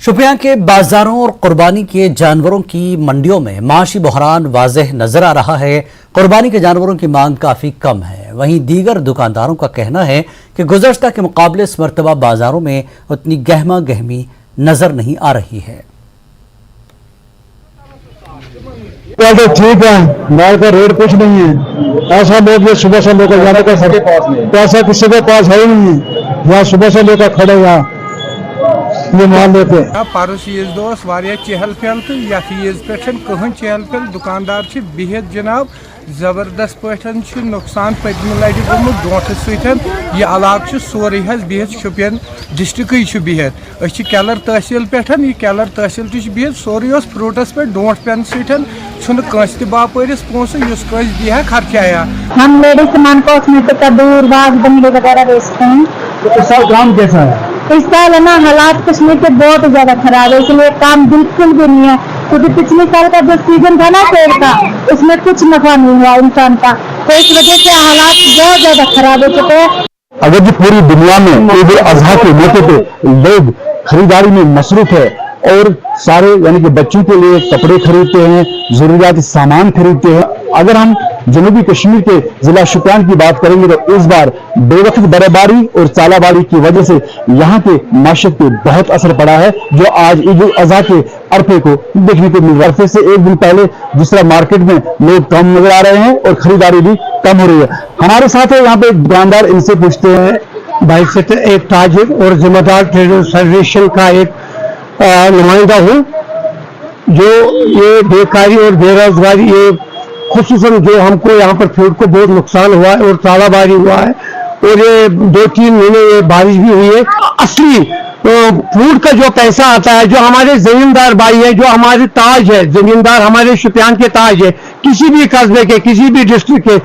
شوپیاں کے بازاروں اور قربانی کے جانوروں کی منڈیوں میں معاشی بحران واضح نظر آ رہا ہے۔ قربانی کے جانوروں کی مانگ کافی کم ہے، وہیں دیگر دکانداروں کا کہنا ہے کہ گزشتہ کے مقابلے اس مرتبہ بازاروں میں اتنی گہما گہمی نظر نہیں آ رہی ہے۔ ٹھیک ہے، مال کا ریٹ کچھ نہیں ہے، ایسا لوگ صبح سے لے کر جانے کا پیسہ کسی کے پاس ہے ہی نہیں ہے، یہاں صبح سے لے کر کھڑے یہاں یہ مال لیتے پرس عیز دہ چہل پہل تو یھ عیز پہ کہین چہل پہل دکاندار بہت جناب زبردست پہ نقصان پتمہ لٹہ گومت ڈونٹھ ستھ یہ علاقہ سوری حض بہت شوپین ڈسٹرکے بہت اس کیلر تحصیل پہ یہ کیلر تحصیل بہت سوری فروٹس پہ ڈونٹھ پین ستھ کنس تہ باپارس پونسہ اس کنس دی خرچایا۔ ہم لیڈیز سامان کاسمیٹک کا دور باغ بنگلے وغیرہ بیچتے ہیں۔ اس سال کام کیسا ہے؟ اس سال ہے نا حالات کشمیر کے بہت زیادہ خراب ہے، اس لیے کام بالکل بھی نہیں ہے، کیونکہ پچھلے سال کا جو سیزن تھا نا پیڑ کا اس میں کچھ نفع نہیں ہوا انسان کا، تو اس وجہ سے حالات بہت زیادہ خراب ہو چکے ہیں۔ اگر جو پوری دنیا میں عید الاضحیٰ کے موقع پہ لوگ خریداری میں مصروف ہے اور سارے یعنی کہ بچوں کے لیے کپڑے خریدتے ہیں، ضروریاتی سامان خریدتے ہیں، اگر ہم جنوبی کشمیر کے ضلع شوپیان کی بات کریں گے تو اس بار بے وقت برف باری اور ژالہ باری کی وجہ سے یہاں کے معیشت پہ بہت اثر پڑا ہے، جو آج عید الاضحیٰ کے عرفے کو دیکھنے کو مل رہا ہے۔ عرفے سے ایک دن پہلے جس طرح مارکیٹ میں لوگ کم نظر آ رہے ہیں اور خریداری بھی کم ہو رہی ہے۔ ہمارے ساتھ ہے یہاں پہ دکاندار، ان سے پوچھتے ہیں۔ بھائی سے ایک تاجر اور ذمہ دار ٹریڈر فیڈریشن کا ایک نمائندہ ہوں، جو یہ بیکاری اور بے روزگاری، یہ خصوصاً جو ہم کو یہاں پر فوڈ کو بہت نقصان ہوا ہے اور ژالہ باری ہوا ہے، اور یہ 2-3 مہینے یہ بارش بھی ہوئی ہے۔ اصلی فوڈ کا جو پیسہ آتا ہے، جو ہمارے زمیندار بھائی ہے، جو ہمارے تاج ہے، زمیندار ہمارے شوپیان کے تاج ہے، کسی بھی قصبے کے، کسی بھی ڈسٹرکٹ کے،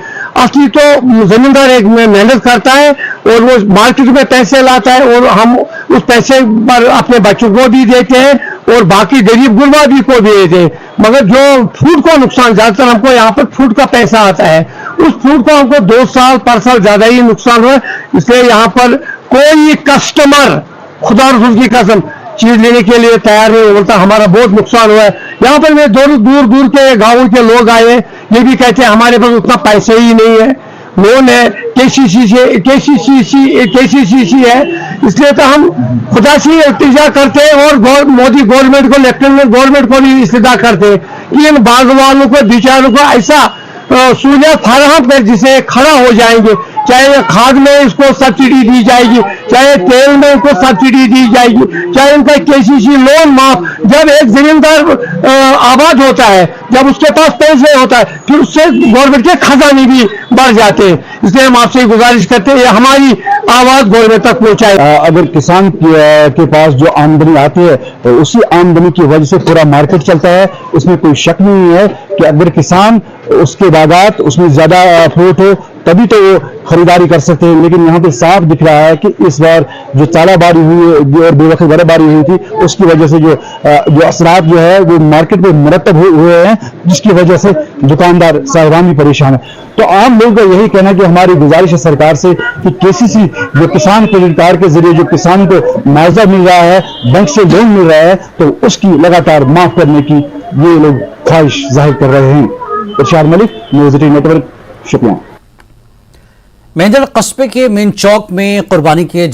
اصلی تو زمیندار ایک میں محنت کرتا ہے اور وہ مارکیٹ میں پیسے لاتا ہے اور ہم اس پیسے پر اپنے بچوں کو بھی دیتے ہیں اور باقی غریب غربا بھی کو بھی دیتے ہیں، مگر جو فوڈ کو نقصان زیادہ تر ہم کو یہاں پر فوڈ کا پیسہ آتا ہے، اس فوڈ کو ہم کو 2 سال پر سال زیادہ ہی نقصان ہوا ہے۔ اس لیے یہاں پر کوئی کسٹمر خدا رسول کی قسم چیز لینے کے لیے تیار نہیں ہوتا، ہمارا بہت نقصان ہوا ہے۔ یہاں پر میں دور دور کے گاؤں کے لوگ آئے، یہ بھی کہتے ہیں ہمارے پاس اتنا پیسے ہی نہیں ہے، لون ہے، کے سی سی ہے، اس لیے تو ہم خدا سے التجا کرتے ہیں اور مودی گورنمنٹ کو، لیفٹیننٹ گورنمنٹ کو بھی استدعا کرتے ہیں کہ ان باغ والوں کو، بیچاروں کو ایسا سہولت فراہم کر جسے کھڑا ہو جائیں گے، چاہے کھاد میں اس کو سبسڈی دی جائے گی، چاہے تیل میں ان کو سبسڈی دی جائے گی، چاہے ان کا کے سی سی لون معاف۔ جب ایک زمیندار آباد ہوتا ہے، جب اس کے پاس پیسے ہوتا ہے، پھر اس سے گورنمنٹ کے خزانے بھی بڑھ جاتے ہیں۔ اس لیے ہم آپ سے گزارش کرتے ہیں ہماری آواز گورنمنٹ تک پہنچائے۔ اگر کسان کے پاس جو آمدنی آتی ہے تو اسی آمدنی کی وجہ سے پورا مارکیٹ چلتا ہے، اس میں کوئی شک نہیں ہے کہ اگر کسان اس کے باغات اس میں زیادہ فروٹ ہو تبھی تو وہ خریداری کر سکتے ہیں، لیکن یہاں پہ صاف دکھ رہا ہے کہ اس بار جو ژالہ باری ہوئی اور بے وقت برف باری ہوئی تھی، اس کی وجہ سے جو اثرات جو ہے وہ مارکیٹ میں مرتب ہوئے ہیں، جس کی وجہ سے دکاندار صاحبان بھی پریشان ہیں۔ تو عام لوگوں کا یہی کہنا ہے کہ ہماری گزارش ہے سرکار سے کہ KCC جو کسان کریڈٹ کارڈ کے ذریعے جو کسان کو معاوضہ مل رہا ہے، بینک سے لون مل رہا ہے، تو اس کی لگاتار معاف کرنے کی یہ لوگ خواہش ظاہر کر رہے ہیں۔ Irshad Malik, news 18 network, Shopian. Mendhar قصبے کے مین چوک میں قربانی کے